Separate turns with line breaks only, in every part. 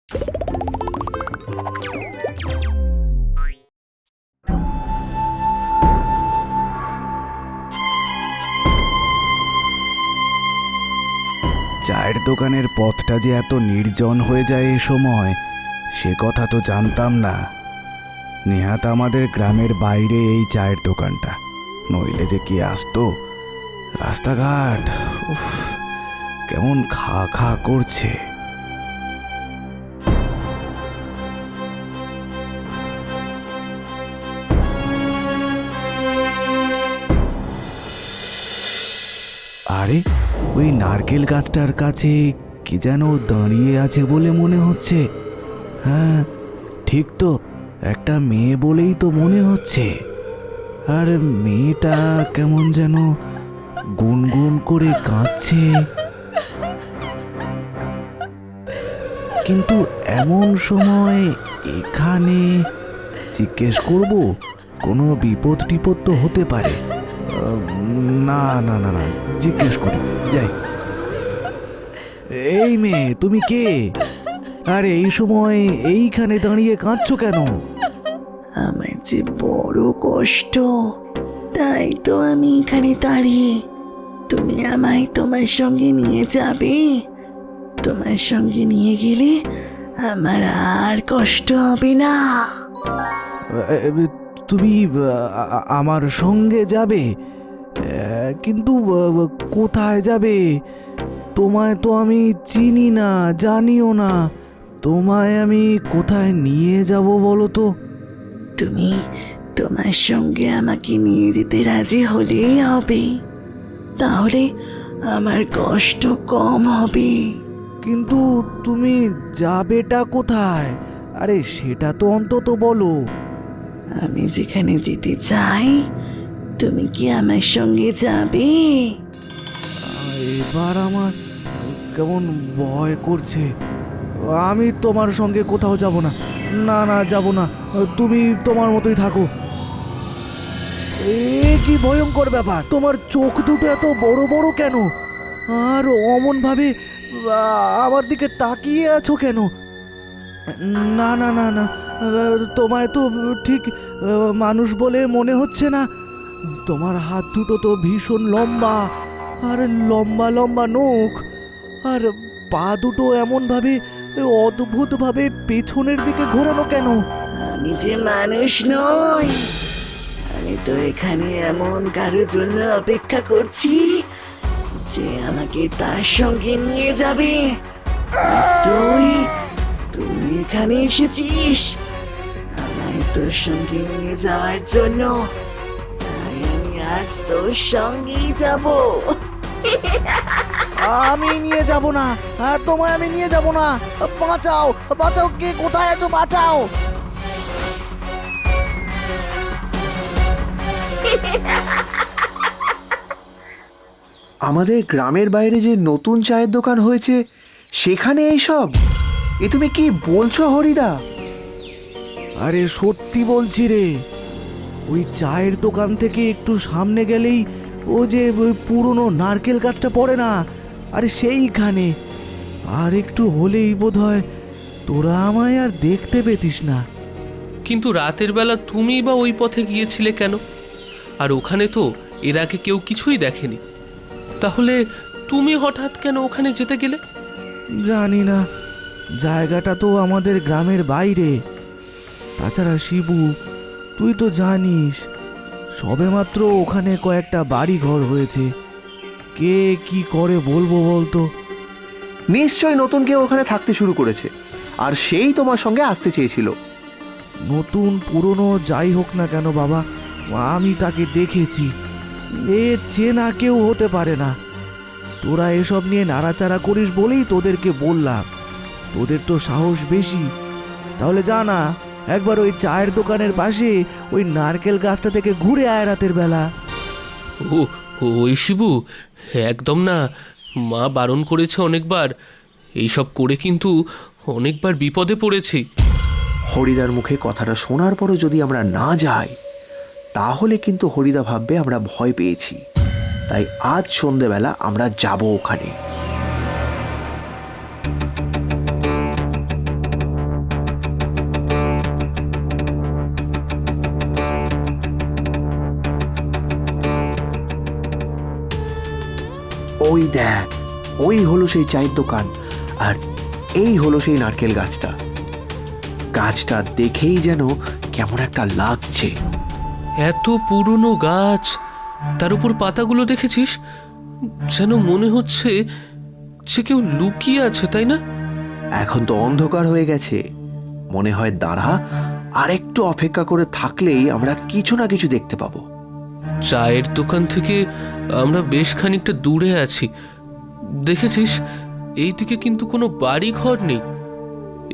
চায়ের দোকানের পথটা যে এত নির্জন হয়ে যায় এ সময়, সে কথা তো জানতাম না। নেহাত আমাদের গ্রামের বাইরে এই চায়ের দোকানটা, নইলে যে কি আসতো। রাস্তাঘাট উফ, কেমন খা খা করছে। আরে ওই নারকেল গাছটার কাছে কে যেন দাঁড়িয়ে আছে বলে মনে হচ্ছে। হ্যাঁ ঠিক তো, একটা মেয়ে বলেই তো মনে হচ্ছে। আর মেয়েটা কেমন যেন গুনগুন করে কাঁদছে। কিন্তু এমন সময় এখানে জিজ্ঞেস করব, কোনো বিপদ টিপদ তো হতে পারে। না না না না, জিজ্ঞেস করি, যাই। এই মেয়ে, তুমি কে? আরে এই সময় এইখানে দাঁড়িয়ে কাঁদছো কেন?
আমার যে বড় কষ্ট, তাই তো আমি এখানে দাঁড়িয়ে। তুমি আমায় তোমার সঙ্গে নিয়ে যাবে? তোমার সঙ্গে নিয়ে গেলে আমার আর কষ্ট হবে না।
তুমি আমার সঙ্গে যাবে? কিন্তু কোথায় যাবে? তোমায় তো আমি চিনি না, জানিও না। তোমায় আমি কোথায় নিয়ে যাব বলো তো?
তুমি তোমার সঙ্গে আমাকে নিয়ে যেতে রাজি হলেই হবে, তাহলে আমার কষ্ট কম হবে।
কিন্তু তুমি যাবেটা কোথায়? আরে সেটা তো অন্তত বলো।
আমি যেখানে যেতে চাই, তুমি কি আমার সঙ্গে যাবে?
এবার আমার কেমন ভয় করছে। আমি তোমার সঙ্গে কোথাও যাব না। না না, যাব না। তুমি তোমার মতোই থাকো। এ কি ভয়ঙ্কর ব্যাপার! তোমার চোখ দুটো এত বড় বড় কেন? আর অমন ভাবে আমার দিকে তাকিয়ে আছো কেন? না না না না, তোমায় তো ঠিক মানুষ বলে মনে হচ্ছে না। তোমার হাত দুটো তো ভীষণ লম্বা, আর লম্বা লম্বা নখ, আর পা দুটো এমন ভাবে অদ্ভুত ভাবে পেছনের দিকে ঘোরানো কেন?
আমি যে মানুষ নই, আমি তো এখানে এমন কারোর জন্য অপেক্ষা করছি যে আমাকে তার সঙ্গে নিয়ে যাবে। আর তুই তুই এখানে এসেছিস আমায় তোর সঙ্গে নিয়ে যাওয়ার জন্য, তাই আমি আজ তোর সঙ্গেই যাব।
আমি নিয়ে যাব না, আর তোমায় আমি নিয়ে যাব না। বাঁচাও বাঁচাও, কে কোথায় আছো? বাঁচাও!
আমাদের গ্রামের বাইরে যে নতুন চায়ের দোকান হয়েছে, সেখানে এইসব? এ তুমি কি বলছো হরিদা?
আরে সত্যি বলছি রে। ওই চায়ের দোকান থেকে একটু সামনে গেলেই ও যে ওই পুরনো নারকেল গাছটা পড়ে না, আরে সেইখানে। আর একটু হলেই বোধহয় তোরা আমায় আর দেখতে পেতিস না।
কিন্তু রাতের বেলা তুমি বা ওই পথে গিয়েছিলে কেন? আর ওখানে তো এর আগে কেউ কিছুই দেখেনি। তাহলে তুমি হঠাৎ কেন ওখানে যেতে গেলে?
জানি না, জায়গাটা তো আমাদের গ্রামের বাইরে। তাছাড়া শিবু, তুই তো জানিস সবেমাত্র ওখানে কয়েকটা বাড়ি ঘর হয়েছে। কে কি করে বলবো বলতো?
নিশ্চয় নতুন কেউ ওখানে থাকতে শুরু করেছে, আর সেই তোমার সঙ্গে আসতে চেয়েছিল।
নতুন পুরনো যাই হোক না কেন বাবা, আমি তাকে দেখেছি। এ চেনা কেউ হতে পারে না। তোরা এসব নিয়ে নাড়াচাড়া করিস বলেই তোদেরকে বললাম। তোদের তো সাহস বেশি। তাহলে জানা, একবার ওই চায়ের দোকানের পাশে ওই নারকেল গাছটা থেকে ঘুরে আয় রাতের বেলা।
ও ওই শিবু, একদম না। মা বারণ করেছে অনেকবার। এইসব করে কিন্তু অনেকবার বিপদে পড়েছি।
হরিদার মুখে কথাটা শোনার পরও যদি আমরা না যাই, তাহলে কিন্তু হরিদা ভাববে আমরা ভয় পেয়েছি। তাই আজ সন্ধেবেলা আমরা যাব ওখানে। ওই দেখ, ওই হলো সেই চায়ের দোকান, আর এই হলো সেই নারকেল গাছটা। গাছটা দেখেই যেন কেমন একটা লাগছে।
এত পুরনো গাছ, তার উপর পাতাগুলো দেখেছিস, যেন মনে হচ্ছে যে কেউ লুকিয়ে আছে, তাই না?
এখন তো অন্ধকার হয়ে গেছে, মনে হয় দাঁড়া, আর একটু অপেক্ষা করে থাকলেই আমরা কিছু না কিছু দেখতে পাবো।
চায়ের দোকান থেকে আমরা বেশ খানিকটা দূরে আছি, দেখেছিস এই দিকে কিন্তু কোনো বাড়ি ঘর নেই।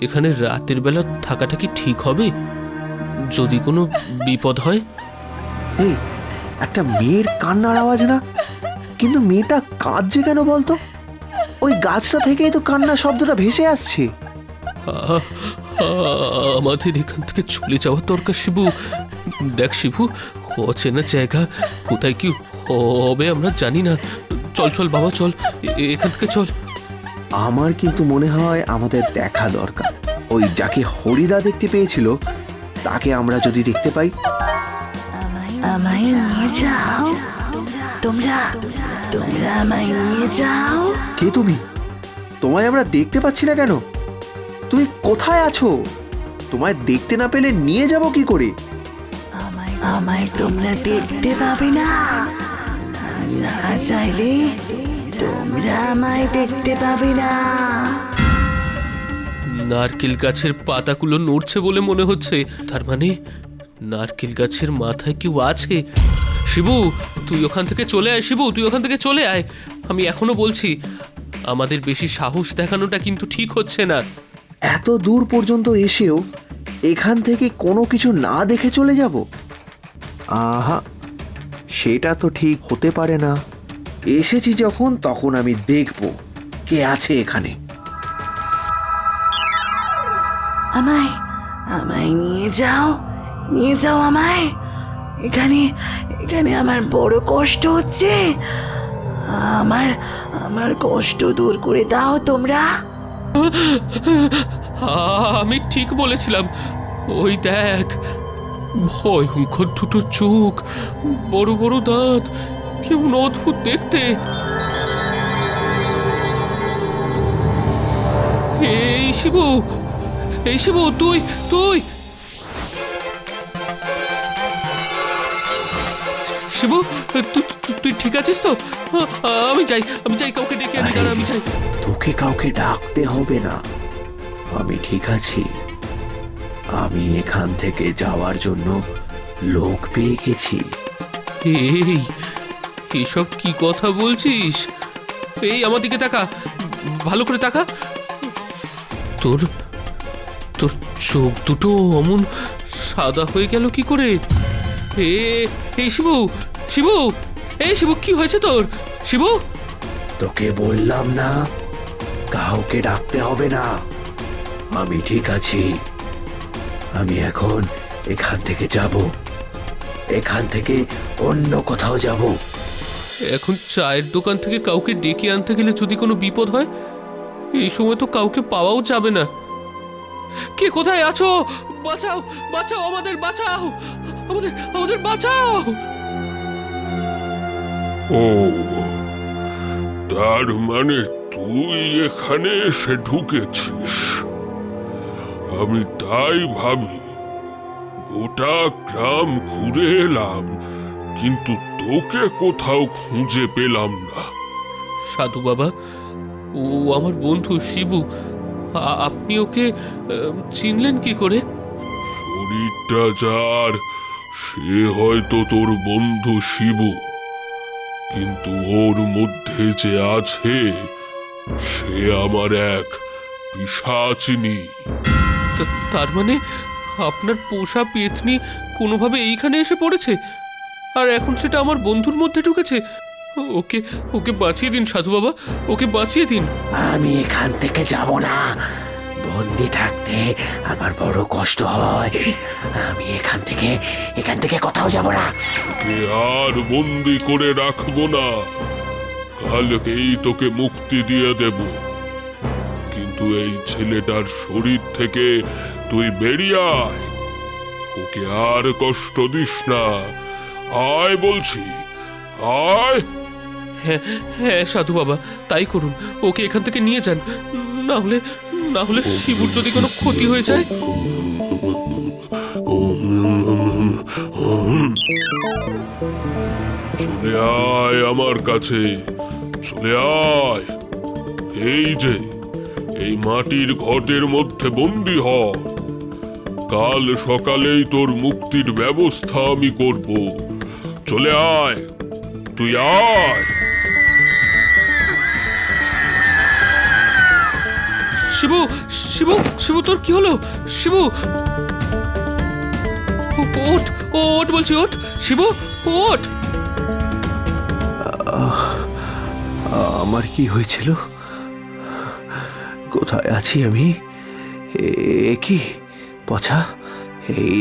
এখানে রাতের বেলা থাকাটা কি ঠিক হবে? যদি কোনো বিপদ হয়?
এই একটা মেয়ের কান্নার আওয়াজ না, কিন্তু মেয়েটা কাঁদছে কেন বলতো? ওই গাছটা থেকেই তো কান্নার শব্দটা ভেসে আসছে।
আমাদের এখান থেকে চলে যাওয়া দরকার শিবু। দেখ শিবু, অচেনা জায়গা, কোথায় কি হবে আমরা জানি না। চল চল বাবা, চল এখান থেকে চল।
আমার কিন্তু মনে হয় আমাদের দেখা দরকার। ওই যাকে হরিদা দেখতে পেয়েছিল তাকে আমরা যদি দেখতে পাই।
আমায় নিয়ে যাও, তোমরা তোমরা আমায় নিয়ে যাও।
কে তুমি? তোমায় আমরা দেখতে পাচ্ছি না কেন? তুমি কোথায় আছো? তোমায় দেখতে না পেলে নিয়ে যাব কি করে?
আমায় তোমরা দেখতে পাবে না, না চাইলে তোমরা আমায় দেখতে পাবে না।
নারকেল গাছের পাতাগুলো নড়ছে বলে মনে হচ্ছে, তার মানে নারকেল গাছের মাথায় কেউ আছে। শিবু, তুই ওখান থেকে চলে আয়। শিবু, তুই ওখান থেকে চলে আয়। আমি এখনো বলছি, আমাদের বেশি সাহস দেখানোটা কিন্তু ঠিক হচ্ছে না।
এত দূর পর্যন্ত এসেও এখান থেকে কোনো কিছু না দেখে চলে যাব? আহা, সেটা তো ঠিক হতে পারে না। এসেছি যখন, তখন আমি দেখব কে আছে এখানে।
আমায় আমায় নিয়ে যাও, নিয়ে যাও আমায়। এখানে এখানে আমার বড় কষ্ট হচ্ছে। আমার আমার কষ্ট দূর করে দাও তোমরা।
আমি ঠিক বলেছিলাম। ওই দেখ, ভয়ঙ্কর দুটো চোখ, বড় বড় দাঁত, কেমন অদ্ভুত দেখতে। এই শিবু, এই শিবু, তুই তুই শিবু, তুই ঠিক আছিস তো? আমি যাই, কাউকে ডেকে আনি। দাঁড়া, আমি যাই।
তোকে কাউকে ডাকতে হবে না, আমি ঠিক আছি। আমি এখান থেকে যাওয়ার জন্য লোক পেয়ে গেছি।
এই এসব কি কথা বলছিস? এই আমার দিকে তাকা, ভালো করে তাকা। তোর তোর চোখ দুটো অমন সাদা হয়ে গেল কি করে? এই শিবু, শিবু, এই শিবু, কি হয়েছে তোর? শিবু,
তোকে বললাম না কাউকে ডাকতে হবে না, আমি ঠিক আছি। আমি এখন এখান থেকে যাব, এখান থেকে অন্য কোথাও যাব।
এখন চায়ের দোকান থেকে কাউকে ডেকে আনতে গেলে যদি কোনো বিপদ হয়, এই সময় তো কাউকে পাওয়াও যাবে না। কে কোথায় আছো? বাঁচাও, বাঁচাও, আমাদের বাঁচাও, আমাদের আমাদের বাঁচাও।
ও, তার মানে তুই এখানে এসে ঢুকেছিস। আমি তাই ভাবি, গোটা গ্রাম ঘুরে এলাম, কিন্তু তোকে কোথাও খুঁজে পেলাম না।
সাধু বাবা, ও আমার বন্ধু শিবু। আপনি ওকে চিনলেন কি করে?
শরীরটা যার, সে হয়তো তোর বন্ধু শিবু, কিন্তু ওর মধ্যে যে আছে সে আমার এক পিশাচিনী।
তার মানে আপনার পোষা পেতনি কোনোভাবে এইখানে এসে পড়েছে, আর এখন সেটা আমার বন্ধুর মধ্যে ঢুকেছে। ওকে ওকে বাঁচিয়ে দিন সাধু বাবা, ওকে বাঁচিয়ে দিন।
আমি এখান থেকে যাব না, বন্দি থাকতে আমার বড় কষ্ট হয়। আমি এখান থেকে কোথাও যাব না।
তোকে আর বন্দি করে রাখবো না, কালকেই তোকে মুক্তি দিয়ে দেব। কিন্তু এই ছেলেটার শরীর থেকে তুই বেরিয়ে আয়, ওকে আর কষ্ট দিস না। আয় বলছি, আয়।
হ্যাঁ হ্যাঁ সাধু বাবা, তাই করুন। ওকে এখান থেকে নিয়ে যান, না হলে শিবুর যদি কোনো ক্ষতি হয়ে যায়।
চলে আয় আমার কাছে, চলে আয়। এই যে এই মাটির ঘটের মধ্যে বন্দি হ। কাল সকালেই তোর মুক্তির ব্যবস্থা আমি করব। চলে আয়, তুই আয়।
শিবু শিবু শিবু, তোর কি হলো? শিবু, ওঠ ওঠ বলছি, ওঠ শিবু, ওঠ।
আমার কি হয়েছিল? কোথায় আছি আমি? কি পছা,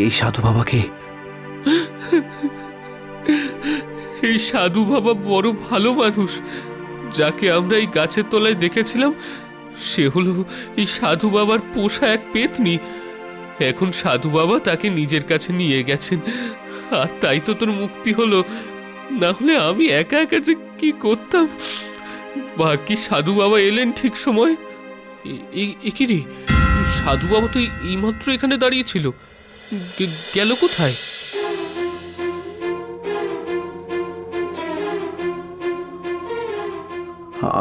এই সাধু বাবাকে?
এই সাধু বাবা বড় ভালো মানুষ, যাকে আমরা এই গাছের তলায় দেখেছিলাম সে হলো এই সাধু বাবার পোষা এক পেতনি। এখন সাধু বাবা তাকে নিজের কাছে নিয়ে গেছেন, আর তাই তো তোর মুক্তি হলো। না হলে আমি একা একা যে কি করতাম। বাকি সাধু বাবা এলেন ঠিক সময়। কি রে, সাধু বাবা তো এইমাত্র এখানে দাঁড়িয়েছিল, গেল কোথায়?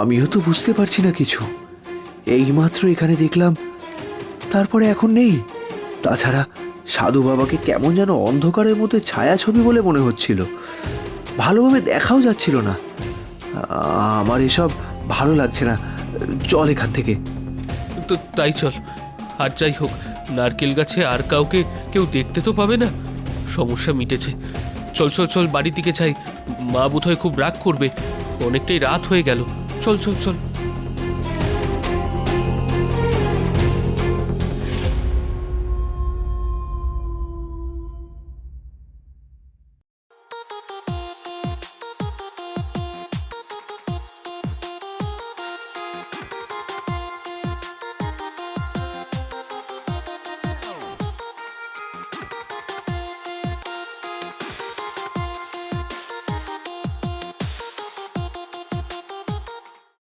আমিও তো বুঝতে পারছি না কিছু। এইমাত্র এখানে দেখলাম, তারপরে এখন নেই। তাছাড়া সাধু বাবাকে কেমন যেন অন্ধকারের মধ্যে ছায়াছবি বলে মনে হচ্ছিল, ভালোভাবে দেখাও যাচ্ছিল না। আমার এসব ভালো লাগছে না, চল এখান থেকে।
তো তাই চল। আর যাই হোক, নারকেল গাছে আর কাউকে কেউ দেখতে তো পাবে না, সমস্যা মিটেছে। চল চল চল, বাড়ির দিকে যাই। মা বোধহয় খুব রাগ করবে, অনেকটাই রাত হয়ে গেল। চল চল চল।